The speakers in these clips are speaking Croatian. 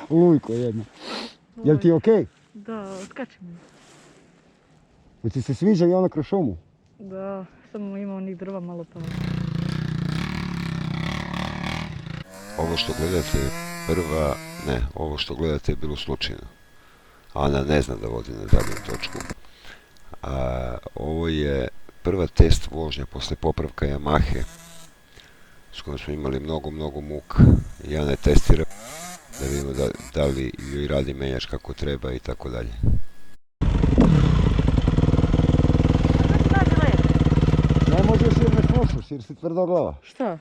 Lujko jedno. Jel ti okej? Da, odskače mi. Jel ti se sviđa i ono kroz šumu? Da, samo ima onih drva malo pa. Ovo što gledate je ovo što gledate je bilo slučajno. Ana ne zna da vodi na dalju točku. Ovo je prva test vožnja posle popravka Yamahe, s kojom smo imali mnogo muka. Ja ne testiram da vidimo da li joj radi menjač kako treba i tako dalje. Ne možeš jer ne slušaš, jer si tvrdoglava. Šta?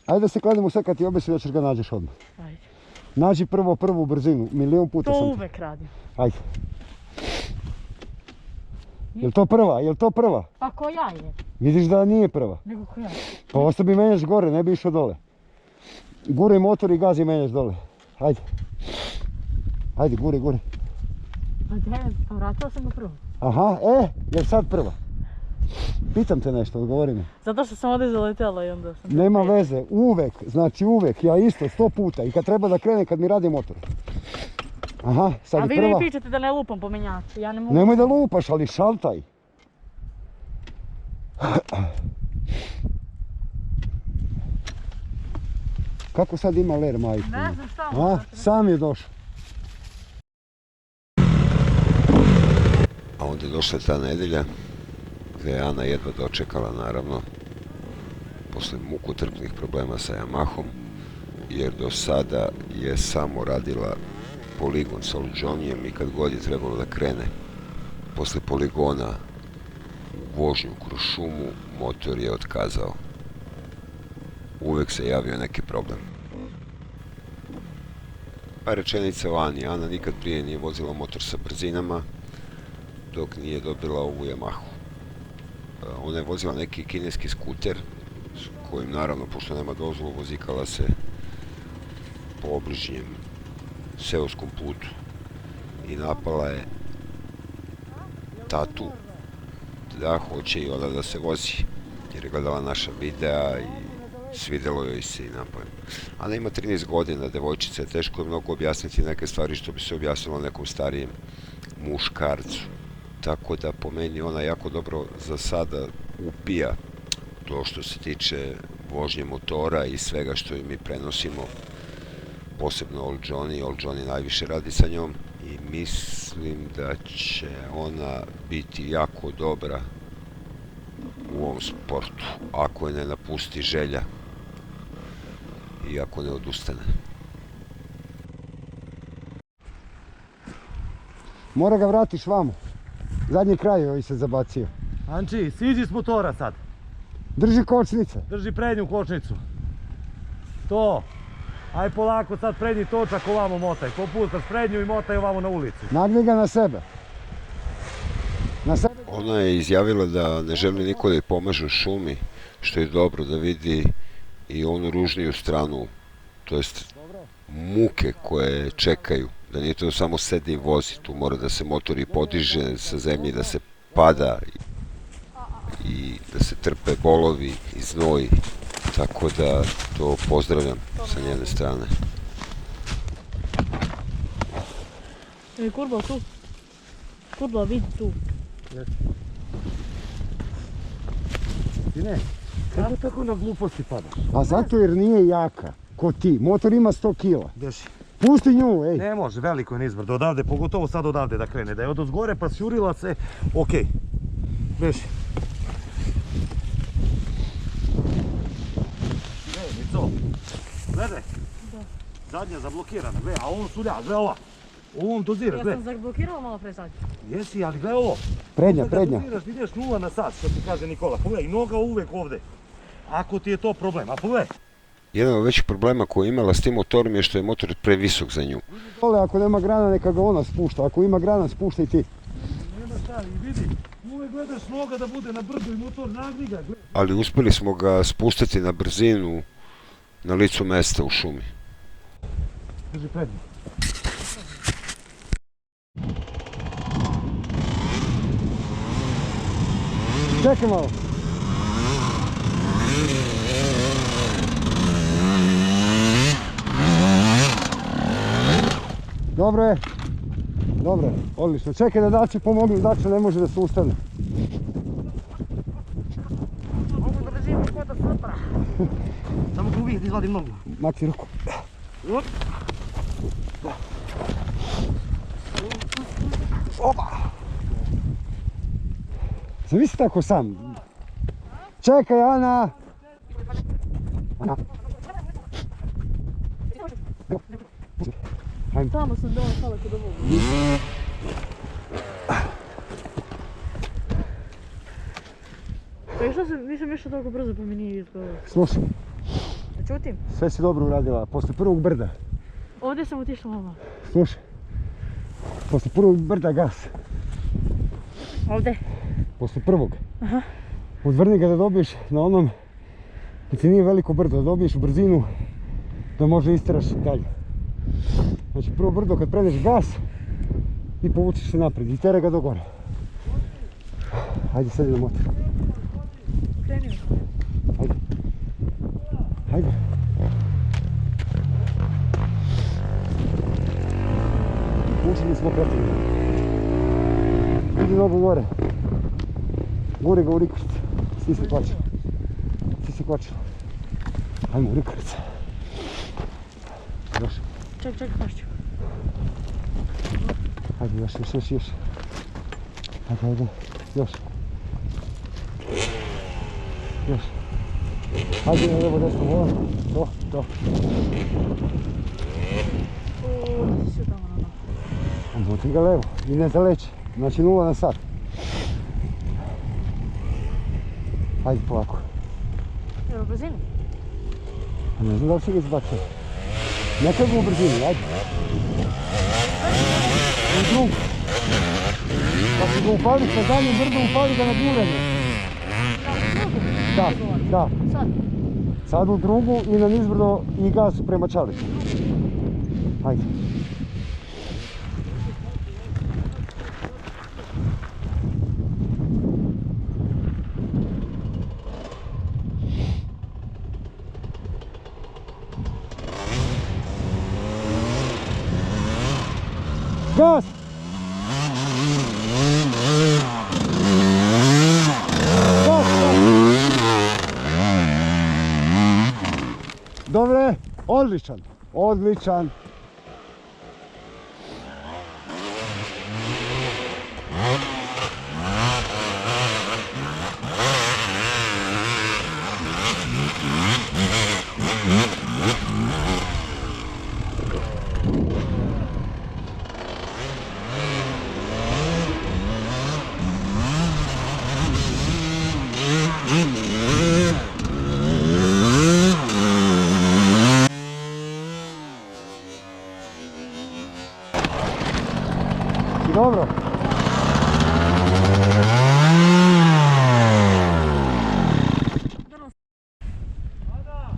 Ajde da se kladimo sve kad ti obesim da ćeš ga nađeš odmah. Ajde. Nađi prvu brzinu, milion puta sam To ti. uvek radim. Ajde. Jel to prva? Pa koja je? Vidiš da nije prva. Nego koja? Pa ostavi menjač gore, ne bi išao dole. Guraj motor i gazi menjač dole. Ajde. Ajde, guraj. Pa vratila sam ga prvo. Aha, jel sad prva? Pitam te nešto, odgovori mi. Zato što sam ovdje zaletela i onda sam... Nema veze, uvek, znači uvek, ja isto 100 puta i kad treba da krene, kad mi radi motor. Aha, sad A je vi prva. mi pričate da ne lupam po menjaču, ja ne mogu... Nemoj da lupaš, ali šaltaj. Kako sad ima ler, majku? Ne znam šta mu. Sam je došao. A onda je došla ta nedelja, gdje je Ana jedva dočekala, naravno, posle mukotrpnih problema sa Yamahom, jer do sada je samo radila poligon sa Old Johnnyem i kad god je trebalo da krene posle poligona u vožnju kroz šumu, motor je otkazao. Uvek se javio neki problem. Pa rečenica o Ani. Ana nikad prije nije vozila motor sa brzinama dok nije dobila ovu Yamahu. Ona je vozila neki kineski skuter s kojim, naravno, pošto nema dozvolu, vozikala se po obližnjem seoskom putu i napala je tatu da hoće i ona da se vozi, jer je gledala naša videa i svidjelo joj se i napao. Ana ima 13 godina, devojčica, je teško je mnogo objasniti neke stvari što bi se objasnilo nekom starijem muškarcu. Tako da po meni ona jako dobro za sada upija to što se tiče vožnje motora i svega što mi prenosimo, posebno Old Johnny. Old Johnny najviše radi sa njom i mislim da će ona biti jako dobra u ovom sportu, ako je ne napusti želja i ako ne odustane. Mora ga vratiš vamo. Zadnji kraj joj se zabacio. Anči, siđi s motora sad. Drži kočnice. Drži prednju kočnicu. To. Aj polako sad prednji točak ovamo motaj. Ko pustaš prednju i motaj ovamo na ulicu. Nagni ga na sebe. Na sebe. Ona je izjavila da ne želi niko da je pomaže u šumi, što je dobro da vidi i onu ružniju stranu, to jest muke koje čekaju. Da nije to samo sedi i vozi, tu mora da se motor i podiže sa zemlji, da se pada i da se trpe bolovi i znoj, tako da to pozdravljam sa njene strane. Kurba tu. Kurba vidi tu. Ti ne, kako tako na gluposti padaš? A zato jer nije jaka, ko ti. Motor ima 100 kila. Beži. Pusti nju, ej. Ne može, veliko je nizbrdo odavde, pogotovo sad odavde da krene. Da je odozgore pa sjurila se, okej. Beži. Mico, gledaj. Zadnja zablokirana, gle, a on sulja, gle ova. Ovom doziraš, Ja gle. sam zablokirala malo pre sad. Jesi, ali gle ovo. Prednja. Da doziraš, ideš 0 na sat, što ti kaže Nikola. Pogledaj, noga uvek ovde. Ako ti je to problem, a pogledaj. Jedan od većih problema koji je imala s tim motorom je što je motor previsok za nju. Dole, ako nema grana, neka ga ona spušta. Ako ima grana, spuštaj ti. Nema šta, i vidi, uvek gledaš noga da bude na brdu i motor nagni ga, gledaj. Ali uspjeli smo ga spustiti na brzinu na licu mesta u šumi. Drži prednji. Čekaj malo. Dobro je. Dobro je, odlično. Čekaj da Dači pomognu, Dači ne može da se ustane. Mogu da držim kod sutra. Samo ga uvijek izvadim nogu. Makni ruku. Opa! Zavisi tako sam. Čekaj, Ana! Ana. Hajmo. Tamo sam dole stala kod ovog. Pa što nisam išao toliko brzo pa mi nije izgledalo. Slušaj, Da čutim? sve si dobro uradila, posle prvog brda. Ovdje sam otišla mama. Slušaj, posle prvog brda gas. Ovdje? Posle prvog. Aha. Odvrni ga da dobiješ na onom, da ti nije veliko brdo, da dobiješ brzinu, da može isteraš dalje. Znači prvo brdo kad predeš gas i povučiš se naprijed i tera ga do gore. Hajde, sedi na motor. Krenio. Hajde. Hajde. Učili smo protivno. Idi nogu gore. Guri ga u rikvrc. Stisni kvačilo. Stisni kvačilo. Hajmo u rikvrc. Još. Ček, pašću. Hajde, još. Hajde. Još. Hajde, lijevo, desno, volan. To. Ti si tamo na nogu. Odvuti ga levo i ne zaleći. Znači 0 na sat. Hajde polako. Evo brzini. A ne znam da li si ga izbacio. Ne krenemo u brzini, ajde. U drugu. Pa si ga upali sa zadnjim brdom, upali ga na guranje. Da. Sad. Sad u drugu i na nizbrdo i gas prema Čaliću. Hajde. Gas! Dobre, odličan. Dobro.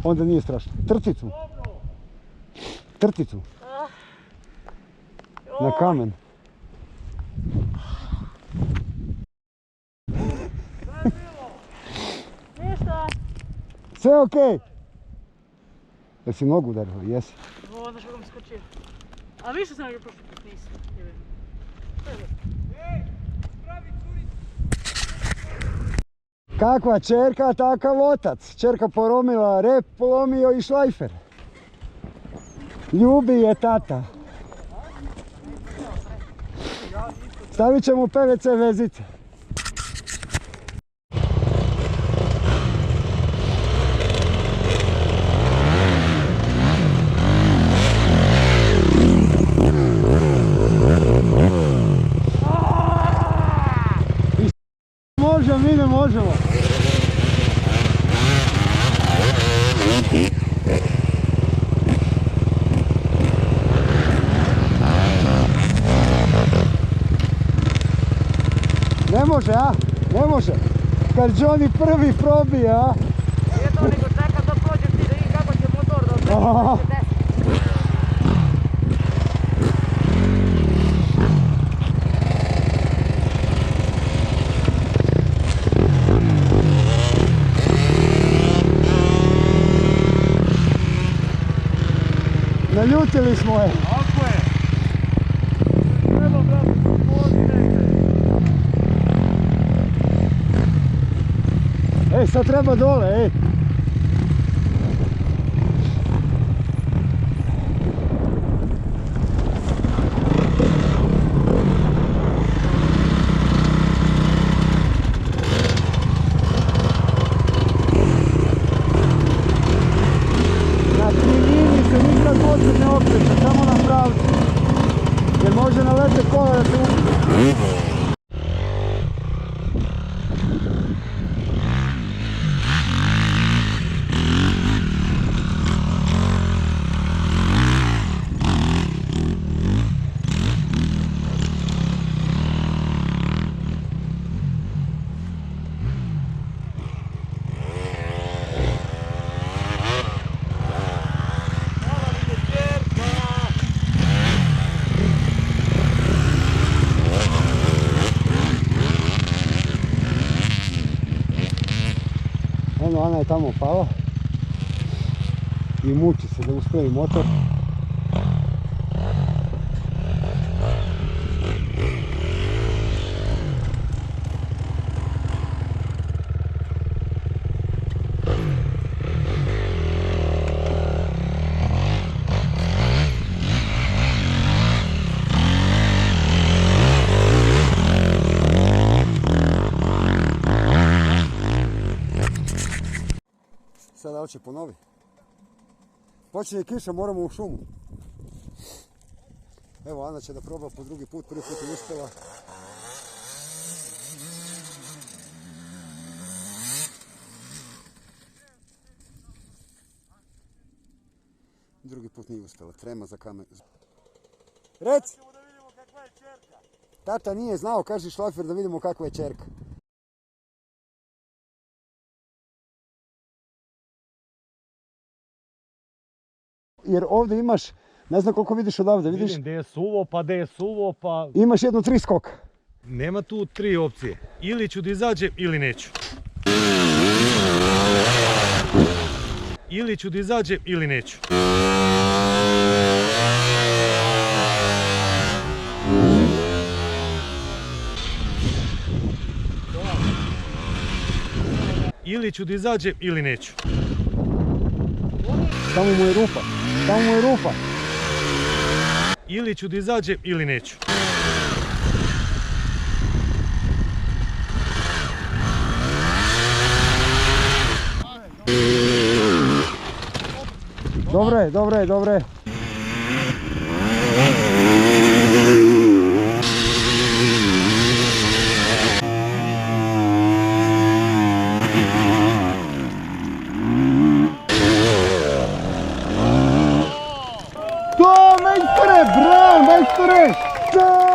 Onda nije strašno. Trticu. Na kamen. Ništa. Sve okej. Jesi nogu udarila? Jesi. O, znaš kako mi skočio. A više sam nego prošli put, nisam. Kakva čerka, takav otac. Čerka poromila rep, polomio i šlajfer. Ljubi je tata. Stavit ćemo PVC vezice. Možemo, mi ne možemo. Ne može, a? Ne može. Kad Johnny prvi probije, a? Nije to nego čekam da prođem ti da vidim kako će motor da odbiti. Naljutili smo je. Tako je. sad treba dole, ej. Na krivini se nikad vozač ne okreće, samo na pravcu. Jer može nalete kola da se ukrije. Eno, Ana je tamo pala i muči se da uspravi motor. Sada hoće ponovi. Počinje kiša, moramo u šumu. Evo, Ana će da proba po drugi put, prvi put je uspjela. Drugi put nije uspjela, trema za kamen. Reci! Da vidimo kakva je čerka. Tata nije znao, kaže šlafer, da vidimo kakva je čerka. Jer ovdje imaš, ne znam koliko vidiš odavde, vidiš? Vidim gdje je suvo, pa gdje je suvo, pa... Imaš jedno 3 skoka. Nema tu 3 opcije. Ili ću da izađem ili neću. Ili ću da izađem ili neću. Ili ću da izađem ili neću. Tamo mu je rupa, tamo mu je rupa. Ili ću da izađem ili neću. Dobro je, dobro je, dobro je. To, majstore, bravo, majstore! To!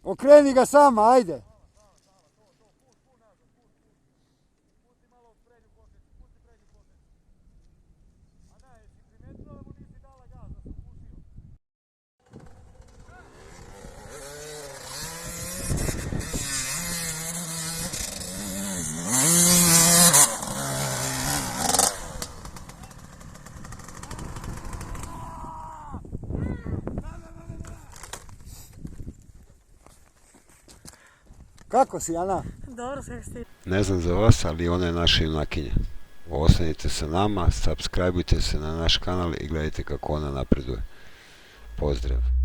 Okreni ga sama, ajde. Kako si, Ana? Dobro, sve ste. Ne znam za vas, ali ona je naša junakinja. Ostanite sa nama, subscribeujte se na naš kanal i gledajte kako ona napreduje. Pozdrav!